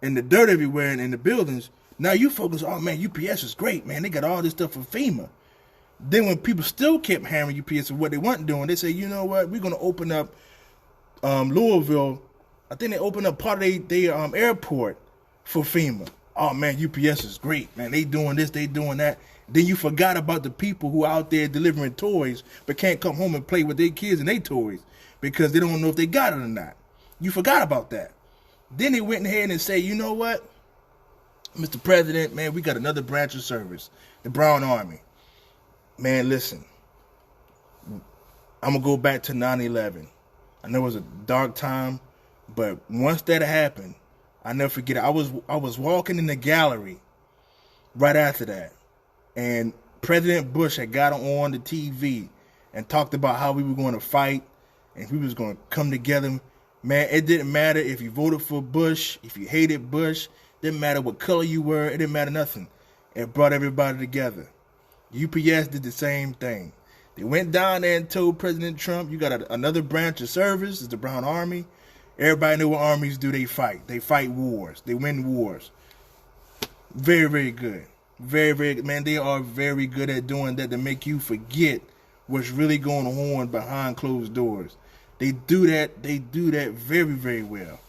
and the dirt everywhere in the buildings. Now you focus, oh man, UPS is great, man. They got all this stuff for FEMA. Then when people still kept hammering UPS of what they weren't doing, they say, you know what, we're going to open up Louisville. I think they opened up part of their airport for FEMA. Oh man, UPS is great, man. They doing this, they doing that. Then you forgot about the people who out there delivering toys but can't come home and play with their kids and their toys because they don't know if they got it or not. You forgot about that. Then they went ahead and say, you know what, Mr. President, man, we got another branch of service, the Brown Army. Man, listen, I'm going to go back to 9/11. I know it was a dark time, but once that happened, I never forget it. I was walking in the gallery right after that, and President Bush had got on the TV and talked about how we were going to fight and we was going to come together. Man, it didn't matter if you voted for Bush, if you hated Bush, didn't matter what color you were, it didn't matter nothing. It brought everybody together. UPS did the same thing. They went down there and told President Trump, you got another branch of service, it's the Brown Army. Everybody know what armies do, they fight. They fight wars. They win wars. Very, very good. Very, very good. Man, they are very good at doing that to make you forget what's really going on behind closed doors. They do that very, very well.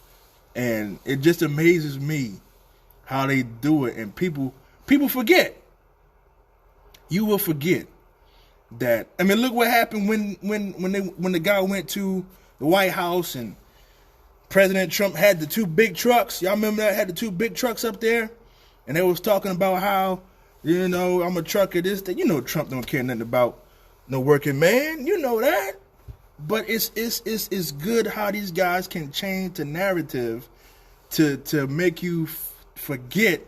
And it just amazes me how they do it. And people forget. You will forget that. I mean, look what happened when the guy went to the White House and President Trump had the two big trucks. Y'all remember that? Had the two big trucks up there? And they was talking about how, you know, I'm a trucker, this, that. You know Trump don't care nothing about no working man. You know that. But it's good how these guys can change the narrative to make you forget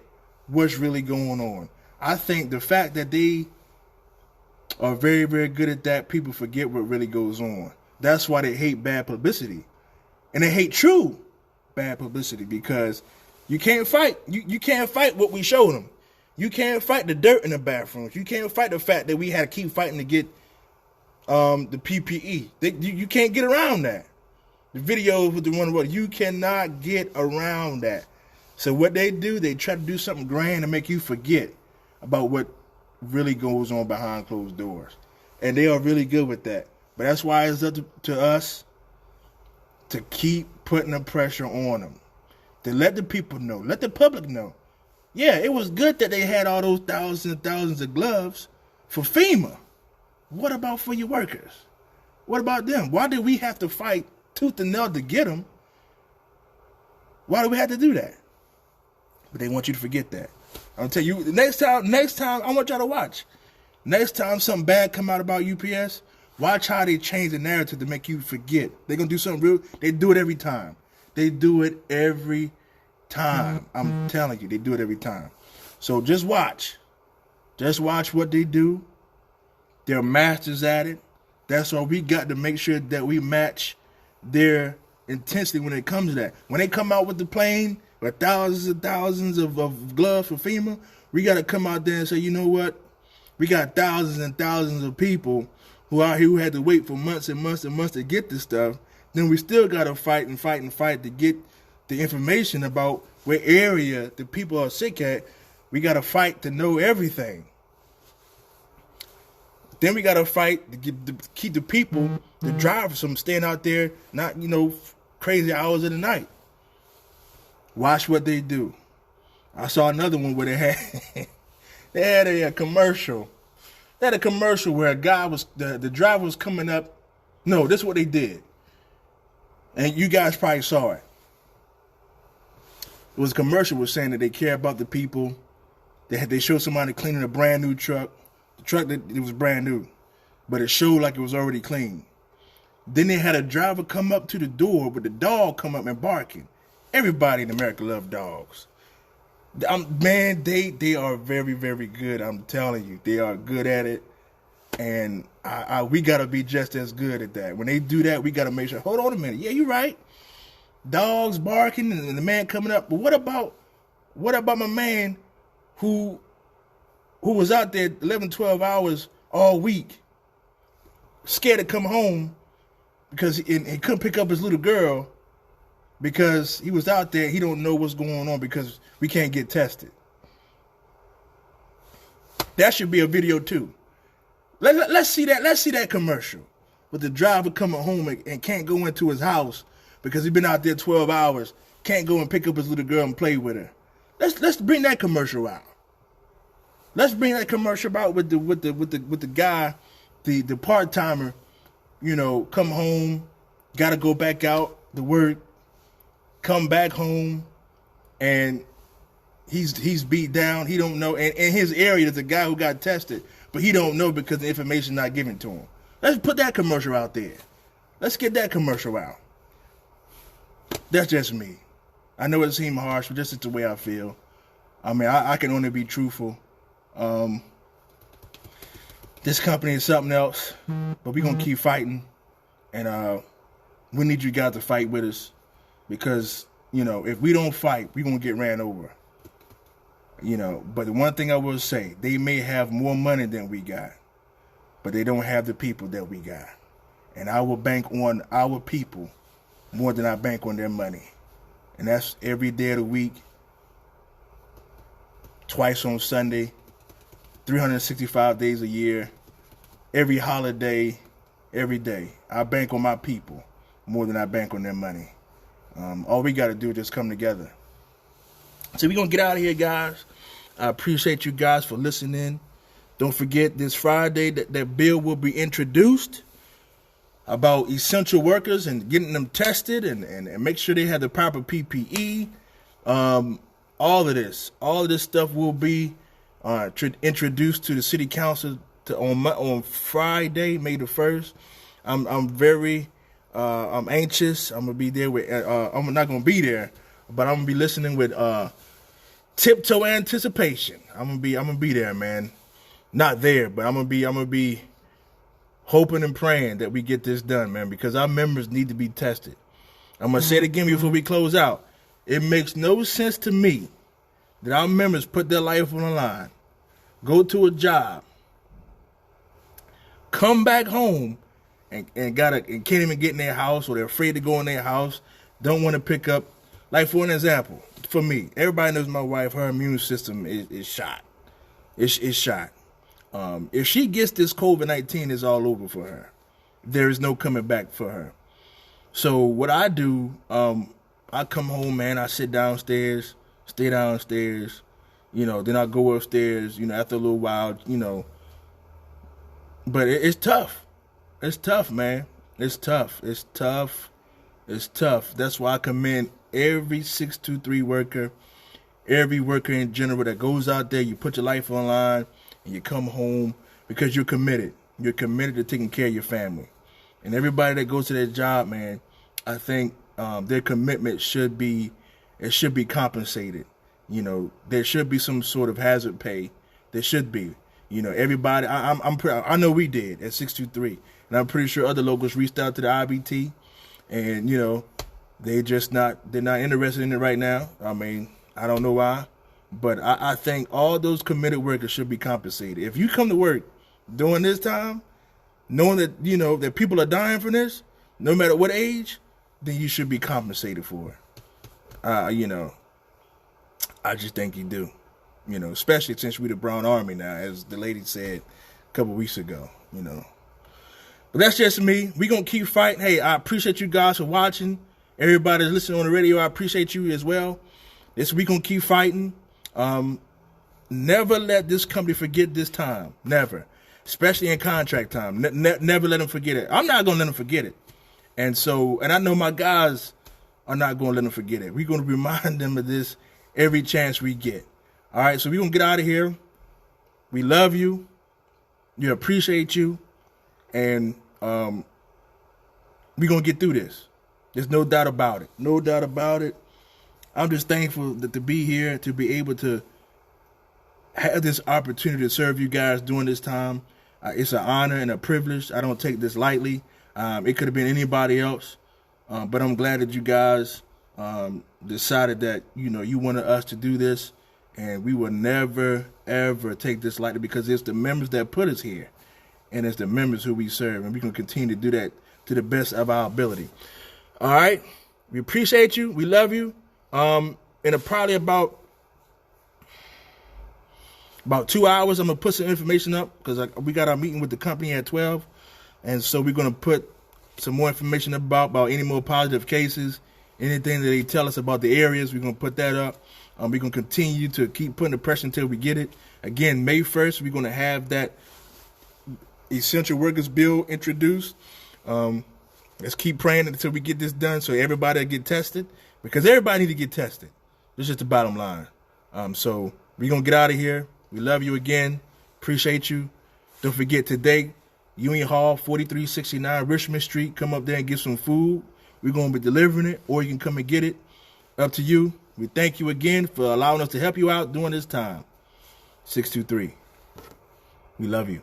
what's really going on. I think the fact that they are very, very good at that, people forget what really goes on. That's why they hate bad publicity. And they hate true bad publicity because you can't fight. You can't fight what we showed them. You can't fight the dirt in the bathrooms. You can't fight the fact that we had to keep fighting to get the PPE. You can't get around that. The videos with the one word, you cannot get around that. So what they do, they try to do something grand to make you forget about what really goes on behind closed doors. And they are really good with that. But that's why it's up to us to keep putting the pressure on them. To let the people know, let the public know. Yeah, it was good that they had all those thousands and thousands of gloves for FEMA. What about for your workers? What about them? Why did we have to fight tooth and nail to get them? Why do we have to do that? But they want you to forget that. I'll tell you, next time, I want y'all to watch. Next time something bad come out about UPS, watch how they change the narrative to make you forget. They're going to do something real. They do it every time. They do it every time. I'm telling you, they do it every time. So just watch. Just watch what they do. They're masters at it. That's why we got to make sure that we match their intensity when it comes to that. When they come out with the plane with thousands and thousands of gloves for FEMA, we got to come out there and say, you know what? We got thousands and thousands of people who out here who had to wait for months and months and months to get this stuff. Then we still got to fight and fight and fight to get the information about where area the people are sick at. We got to fight to know everything. Then we got to fight to keep the people, the drivers, from staying out there, not, crazy hours of the night. Watch what they do. I saw another one where they had a commercial. They had a commercial where a guy the driver was coming up. No, this is what they did. And you guys probably saw it. It was a commercial was saying that they care about the people. They showed somebody cleaning a brand new truck. The truck, it was brand new, but it showed like it was already clean. Then they had a driver come up to the door with the dog come up and barking. Everybody in America love dogs. Man, they are very, very good. I'm telling you, they are good at it. And we got to be just as good at that. When they do that, we got to make sure, hold on a minute. Yeah, you're right. Dogs barking and the man coming up. But what about my man who was out there 11, 12 hours all week, scared to come home because he couldn't pick up his little girl because he was out there. He don't know what's going on because we can't get tested. That should be a video too. Let's see that. Let's see that commercial with the driver coming home and can't go into his house because he's been out there 12 hours. Can't go and pick up his little girl and play with her. Let's bring that commercial out. Let's bring that commercial out with the guy, the part timer. You know, come home, got to go back out to work, come back home, and he's beat down. He don't know. And in his area, there's a guy who got tested, but he don't know because the information not given to him. Let's put that commercial out there. Let's get that commercial out. That's just me. I know it seems harsh, but this is the way I feel. I mean, I can only be truthful. This company is something else, but we're going to keep fighting. And we need you guys to fight with us because, you know, if we don't fight, we're going to get ran over. You know, but the one thing I will say, they may have more money than we got, but they don't have the people that we got. And I will bank on our people more than I bank on their money. And that's every day of the week, twice on Sunday, 365 days a year, every holiday, every day. I bank on my people more than I bank on their money. All we got to do is just come together. So we're going to get out of here, guys. I appreciate you guys for listening. Don't forget this Friday that bill will be introduced about essential workers and getting them tested and make sure they have the proper PPE. All of this stuff will be introduced to the city council on Friday, May the 1st. I'm very anxious. I'm gonna be there with. I'm not gonna be there, but I'm gonna be listening with tiptoe anticipation. I'm gonna be there, man. Not there, but I'm gonna be hoping and praying that we get this done, man, because our members need to be tested. I'm gonna say it again before we close out. It makes no sense to me that our members put their life on the line, go to a job, come back home, and can't even get in their house, or they're afraid to go in their house, don't want to pick up. Like, for an example, for me, everybody knows my wife, her immune system is shot. It's shot. If she gets this COVID-19, it's all over for her. There is no coming back for her. So what I do, I come home, man, I sit downstairs, stay downstairs, you know, then I go upstairs, you know, after a little while, you know. But it's tough. It's tough, man. It's tough. It's tough. It's tough. That's why I commend every 623 worker, every worker in general that goes out there. You put your life on the line and you come home because you're committed. You're committed to taking care of your family. And everybody that goes to their job, man, I think their commitment should be compensated. You know, there should be some sort of hazard pay. There should be. You know, everybody. I know we did at 623, and I'm pretty sure other locals reached out to the IBT, and you know, they're not interested in it right now. I mean, I don't know why, but I think all those committed workers should be compensated. If you come to work during this time, knowing that you know that people are dying from this, no matter what age, then you should be compensated for it. You know, I just think you do. You know, especially since we're the Brown Army now, as the lady said a couple weeks ago, you know. But that's just me. We're going to keep fighting. Hey, I appreciate you guys for watching. Everybody that's listening on the radio, I appreciate you as well. We're going to keep fighting. Never let this company forget this time. Never. Especially in contract time. Never let them forget it. I'm not going to let them forget it. And I know my guys are not going to let them forget it. We're going to remind them of this every chance we get. All right, so we're going to get out of here. We love you. We appreciate you. And we're going to get through this. There's no doubt about it. No doubt about it. I'm just thankful to be here, to be able to have this opportunity to serve you guys during this time. It's an honor and a privilege. I don't take this lightly. It could have been anybody else, but I'm glad that you guys decided that, you wanted us to do this, and we will never, ever take this lightly, because it's the members that put us here, and it's the members who we serve, and we're going to continue to do that to the best of our ability. All right? We appreciate you. We love you. In probably about 2 hours, I'm going to put some information up, because we got our meeting with the company at 12, and so we're going to put some more information about any more positive cases, anything that they tell us about the areas. We're going to put that up. We're going to continue to keep putting the pressure until we get it. Again, May 1st, we're going to have that essential workers bill introduced. Let's keep praying until we get this done, so everybody will get tested, because everybody need to get tested. This is the bottom line. So we're going to get out of here. We love you again. Appreciate you. Don't forget, today, Union Hall, 4369 Richmond Street. Come up there and get some food. We're going to be delivering it, or you can come and get it. Up to you. We thank you again for allowing us to help you out during this time. 623. We love you.